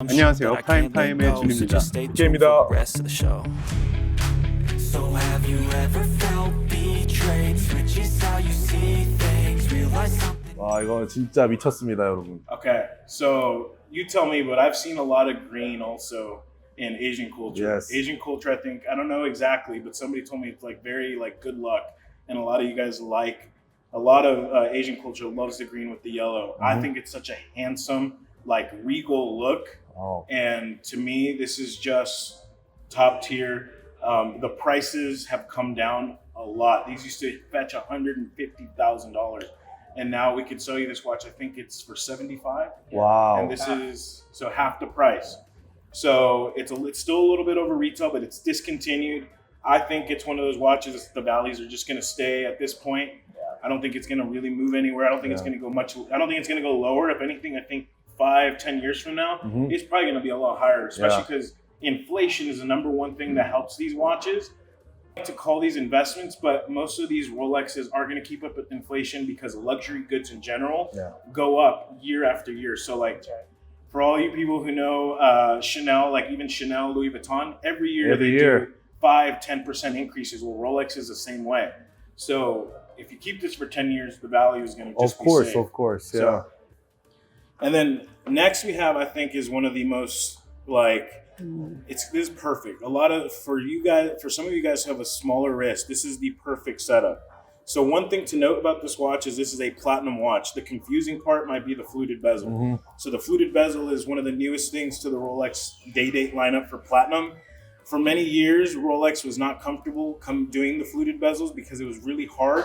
안녕하세요. 프라임타임의 준입니다. 이계입니다. So have you ever felt betrayed? Switches how you see things. Realize something. 와, 이거 진짜 미쳤습니다, 여러분. Okay, so you tell me, but I've seen a lot of green also in Asian culture. Yes. Asian culture, I think, I don't know exactly, but somebody told me it's like very like good luck, and a lot of you guys like. A lot of Asian culture loves the green with the yellow. I think it's such a handsome, like regal look, and to me, this is just top tier. The prices have come down a lot. These used to fetch $150,000, and now we could sell you this watch. I think it's for $75,000. Wow. And this is so half the price. So it's still a little bit over retail, but it's discontinued. I think it's one of those watches. The values are just going to stay at this point. I don't think it's going to really move anywhere. I don't think it's going to go much. I don't think it's going to go lower. If anything, I think 5-10 years from now, it's probably going to be a lot higher, especially because inflation is the number one thing that helps these watches. I like to call these investments, but most of these Rolexes are going to keep up with inflation because luxury goods in general go up year after year. So like for all you people who know Chanel, like even Chanel, Louis Vuitton, every year do 5-10% increases. Well, Rolex is the same way. So if you keep this for 10 years, the value is going to just be safe. Of course, yeah. So, and then next we have, I think, is one of the most like, this is perfect. For some of you guys who have a smaller wrist, this is the perfect setup. So one thing to note about this watch is this is a platinum watch. The confusing part might be the fluted bezel. So the fluted bezel is one of the newest things to the Rolex day-date lineup for platinum. For many years, Rolex was not comfortable doing the fluted bezels because it was really hard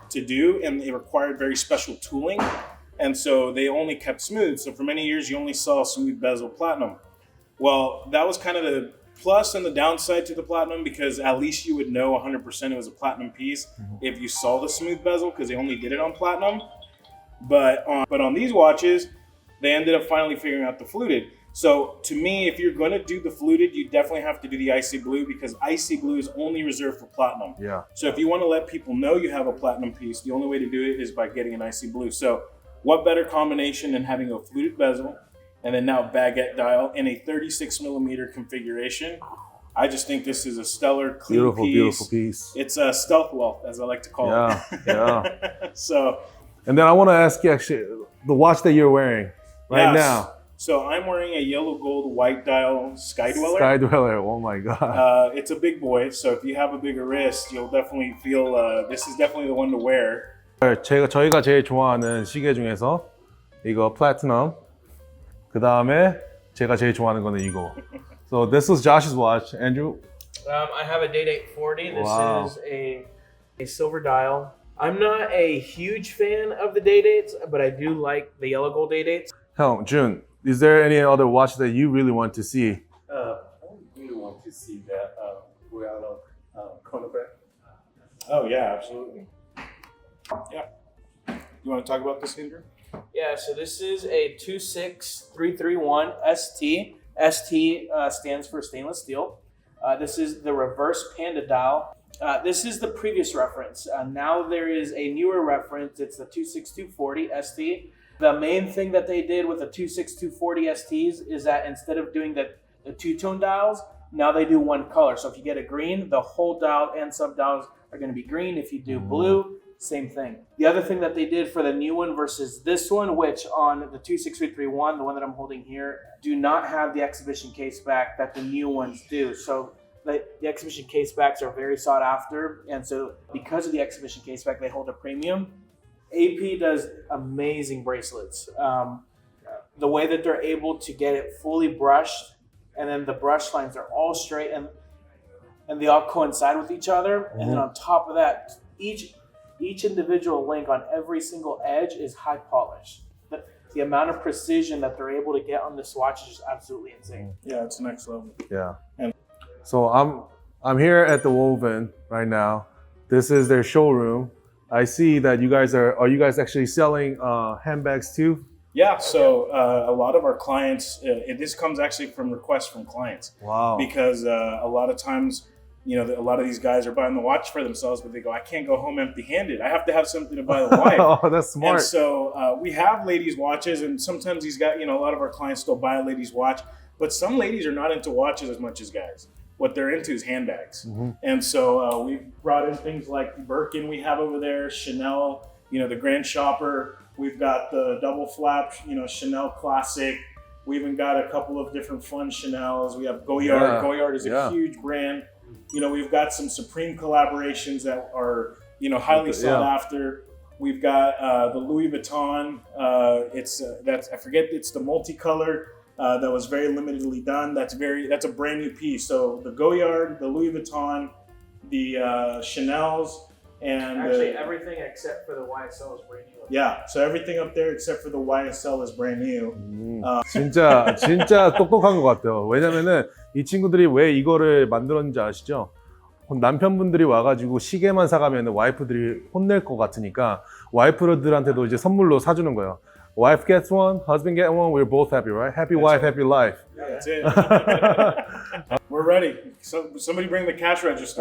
to do and it required very special tooling. And so they only kept smooth. So for many years, you only saw smooth bezel platinum. Well, that was kind of the plus and the downside to the platinum because at least you would know 100% it was a platinum piece if you saw the smooth bezel because they only did it on platinum. But on these watches, they ended up finally figuring out the fluted. So to me, if you're going to do the fluted, you definitely have to do the icy blue because icy blue is only reserved for platinum. Yeah. So if you want to let people know you have a platinum piece, the only way to do it is by getting an icy blue. So what better combination than having a fluted bezel and then now baguette dial in a 36 millimeter configuration? I just think this is a stellar, clean Beautiful piece. It's a stealth wealth, as I like to call it. Yeah. So. And then I want to ask you actually, the watch that you're wearing right now. So I'm wearing a yellow gold white dial Sky Dweller. Sky Dweller, oh my god. It's a big boy, so if you have a bigger wrist, you'll definitely feel this is definitely the one to wear. 저희가 제일 좋아하는 시계 중에서 이거 플래티넘, 그 다음에 제가 제일 좋아하는 거는 이거. So this was Josh's watch. Andrew? I have a Day-Date 40. This Wow. is a silver dial. I'm not a huge fan of the Day-Dates, but I do like the yellow gold Day-Dates. 형, Jun, is there any other watch that you really want to see? I really want to see that Plano chronograph. Oh yeah, absolutely. Yeah. You want to talk about this, Andrew? Yeah, so this is a 26331 ST. ST stands for stainless steel. This is the reverse panda dial. This is the previous reference. Now there is a newer reference. It's the 26240 ST. The main thing that they did with the 26240 STs is that instead of doing the two-tone dials, now they do one color. So if you get a green, the whole dial and sub-dials are going to be green. If you do blue, same thing. The other thing that they did for the new one versus this one, which on the 26331, the one that I'm holding here, do not have the exhibition case back that the new ones do. So the exhibition case backs are very sought after. And so because of the exhibition case back, they hold a premium. AP does amazing bracelets. The way that they're able to get it fully brushed, and then the brush lines are all straight and they all coincide with each other. And then on top of that, each individual link on every single edge is high polished. The amount of precision that they're able to get on this watch is just absolutely insane. Yeah, it's next level. Yeah. And so I'm here at the WOLVYN right now. This is their showroom. I see that you guys are you guys actually selling handbags too? Yeah, so a lot of our clients, this comes actually from requests from clients. Wow. Because a lot of times, you know, a lot of these guys are buying the watch for themselves, but they go, I can't go home empty-handed. I have to have something to buy the wife. Oh, that's smart. And so we have ladies' watches, and sometimes these guys, you know, a lot of our clients still buy a lady's watch. But some ladies are not into watches as much as guys. What they're into is handbags. And so we brought in things like Birkin we have over there, Chanel, the Grand Shopper. We've got the double flap, Chanel Classic. We even got a couple of different fun Chanels. We have Goyard. Yeah. Goyard is a huge brand. We've got some Supreme collaborations that are, highly sought after. We've got the Louis Vuitton. It's the multicolor that was very limitedly done. That's a brand new piece. So the Goyard, the Louis Vuitton, the Chanels, and Actually, everything except for the YSL is brand new. yeah. So everything up there except for the YSL is brand new. 진짜 똑똑한 것 같아요. 왜냐면은 이 친구들이 왜 이거를 만들었는지 아시죠? 남편분들이 와가지고 시계만 사가면 와이프들이 혼낼 것 같으니까 와이프들한테도 이제 선물로 사주는 거예요. Wife gets one, husband gets one, we're both happy, right? Happy wife, happy life. That's it. We're ready. So somebody bring the cash register.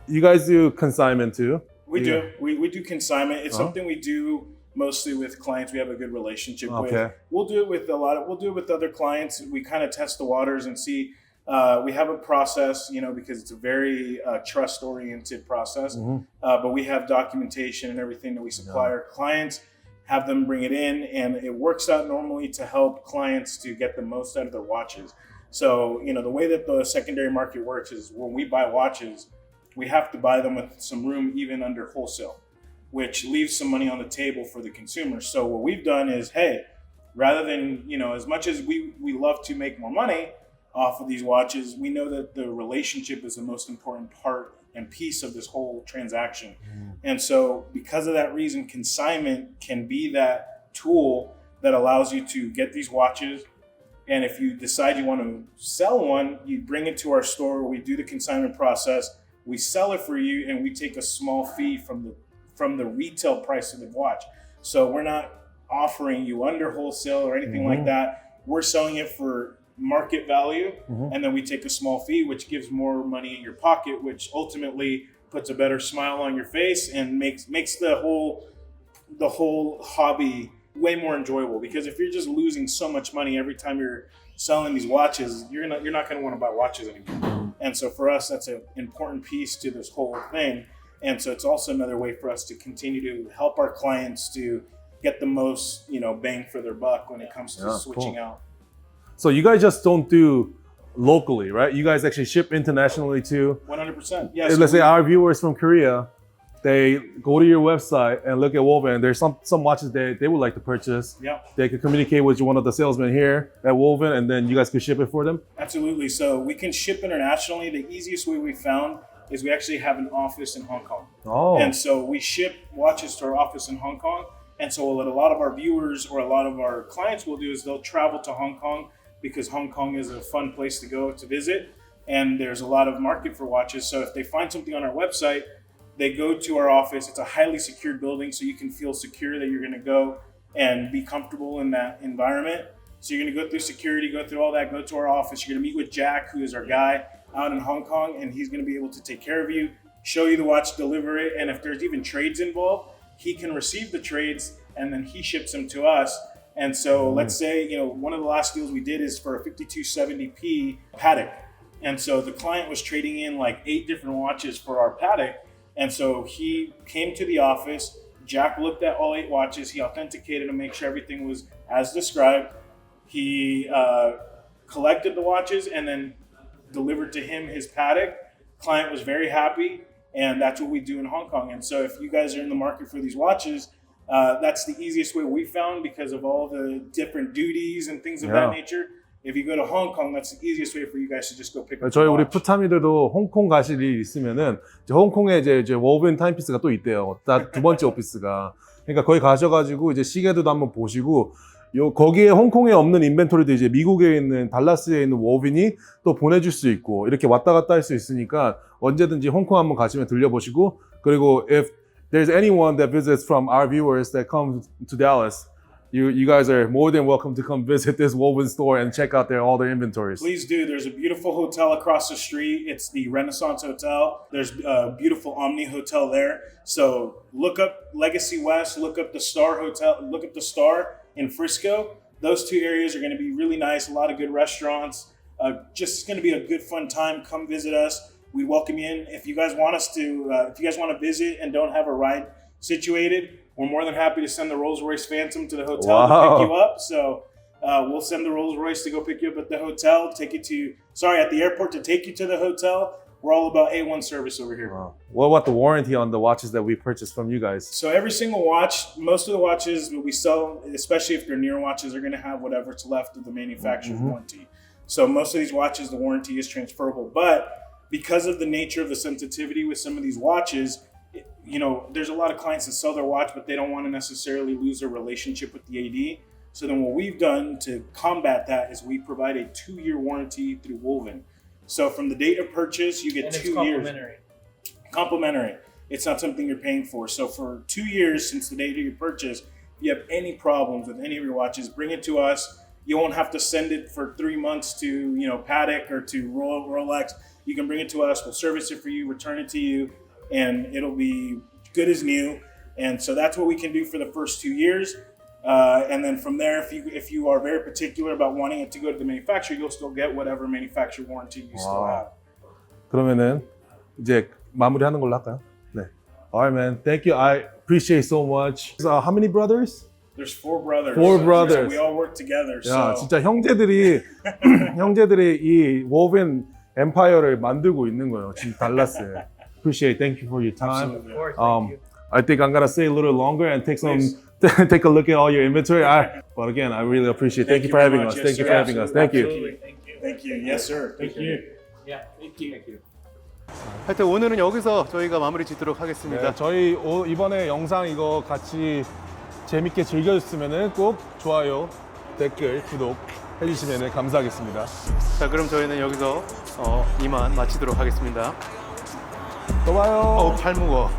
You guys do consignment too? We do. We do consignment. It's something we do mostly with clients we have a good relationship with. We'll do it with we'll do it with other clients. We kind of test the waters and see. We have a process, because it's a very trust-oriented process. But we have documentation and everything that we supply our clients, have them bring it in, and it works out normally to help clients to get the most out of their watches. So, the way that the secondary market works is when we buy watches, we have to buy them with some room even under wholesale, which leaves some money on the table for the consumer. So what we've done is, hey, rather than, as much as we love to make more money off of these watches, we know that the relationship is the most important part and piece of this whole transaction. And so because of that reason, consignment can be that tool that allows you to get these watches. And if you decide you want to sell one, you bring it to our store, we do the consignment process, we sell it for you, and we take a small fee from the retail price of the watch. So we're not offering you under wholesale or anything like that. We're selling it for market value, and then we take a small fee, which gives more money in your pocket, which ultimately puts a better smile on your face and makes the whole hobby way more enjoyable. Because if you're just losing so much money every time you're selling these watches, you're not going to want to buy watches anymore. And so for us, that's an important piece to this whole thing. And so it's also another way for us to continue to help our clients to get the most, bang for their buck when it comes to switching out. So you guys just don't do locally, right? You guys actually ship internationally too. 100%. Yes. Let's say our viewers from Korea, they go to your website and look at WOLVYN. There's some watches they would like to purchase. Yeah. They could communicate with one of the salesmen here at WOLVYN, and then you guys could ship it for them. Absolutely. So we can ship internationally. The easiest way we found is we actually have an office in Hong Kong. Oh. And so we ship watches to our office in Hong Kong. And so what a lot of our viewers or a lot of our clients will do is they'll travel to Hong Kong, because Hong Kong is a fun place to go to visit, and there's a lot of market for watches. So if they find something on our website, they go to our office. It's a highly secured building, so you can feel secure that you're going to go and be comfortable in that environment. So you're going to go through security, go through all that, go to our office. You're going to meet with Jack, who is our guy out in Hong Kong, and he's going to be able to take care of you, show you the watch, deliver it, and if there's even trades involved, he can receive the trades, and then he ships them to us. And so let's say, one of the last deals we did is for a 5270p Patek. And so the client was trading in like 8 different watches for our Patek. And so he came to the office, Jack looked at all 8 watches, he authenticated to make sure everything was as described. He collected the watches and then delivered to him his Patek. Client was very happy, and that's what we do in Hong Kong. And so if you guys are in the market for these watches, that's the easiest way we found because of all the different duties and things of that nature. If you go to Hong Kong, that's the easiest way for you guys to just go pick up 저희 the 우리 watch. 푸타미들도 홍콩 가실 일 있으면은 이제 홍콩에 이제 워브인 타임피스가 또 있대요. 두 번째 오피스가. 그러니까 거기 가셔가지고 이제 시계도 한번 보시고 거기에 홍콩에 없는 인벤토리도 이제 미국에 있는 달라스에 있는 워빈이 또 보내줄 수 있고 이렇게 왔다 갔다 할 수 있으니까 언제든지 홍콩 한번 가시면 들려보시고 그리고 if there's anyone that visits from our viewers that comes to Dallas, you guys are more than welcome to come visit this WOLVYN store and check out all their inventories. Please do. There's a beautiful hotel across the street. It's the Renaissance Hotel. There's a beautiful Omni Hotel there. So look up Legacy West, look up the Star Hotel, look up the Star in Frisco. those two areas are going to be really nice. A lot of good restaurants. Just going to be a good fun time. Come visit us. We welcome you in. If you guys want us to, if you guys want to visit and don't have a ride situated, we're more than happy to send the Rolls-Royce Phantom to the hotel to pick you up. So we'll send the Rolls-Royce to go pick you up at the hotel, at the airport to take you to the hotel. We're all about A1 service over here. Wow. What about the warranty on the watches that we purchased from you guys? So every single watch, most of the watches that we sell, especially if they're newer watches, are going to have whatever's left of the manufacturer's warranty. So most of these watches, the warranty is transferable. But because of the nature of the sensitivity with some of these watches, you know, there's a lot of clients that sell their watch, but they don't want to necessarily lose their relationship with the AD. So then what we've done to combat that is we provide a 2-year warranty through WOLVYN. So from the date of purchase, you get And 2 it's years. complimentary. Complimentary. It's not something you're paying for. So for 2 years since the date of your purchase, if you have any problems with any of your watches, bring it to us. You won't have to send it for 3 months to, you know, Patek or to Rolex. You can bring it to us. We'll service it for you, return it to you, and it'll be good as new. And so that's what we can do for the first 2 years. And then from there, if you are very particular about wanting it to go to the manufacturer, you'll still get whatever manufacturer warranty you still have. 그러면은 이제 마무리하는 걸로 할까요? 네. Alright, man. Thank you. I appreciate so much. How many brothers? There's 4 brothers. 4 So brothers. we all work together. 야, So 진짜 형제들이 이 워빈 엠파이어를 만들고 있는 거예요. 지금 달라스에. Appreciate. Thank you for your time. Absolutely. Of course, thank you. I think I'm gonna stay a little longer and take Please. take a look at all your inventory. But again, I really appreciate. Thank you for very having much. us. Yes, Thank you sir. for having us. Thank you. Absolutely. Thank you. Thank you. Yes, sir. Thank you. Yeah, thank you. 하여튼 오늘은 여기서 저희가 마무리 짓도록 하겠습니다. 네, 저희 이번에 영상 이거 같이 재밌게 즐겨주셨으면 꼭 좋아요, 댓글, 구독 해주시면 감사하겠습니다. 자, 그럼 저희는 여기서 이만 마치도록 하겠습니다. 또 봐요. 팔 무거워.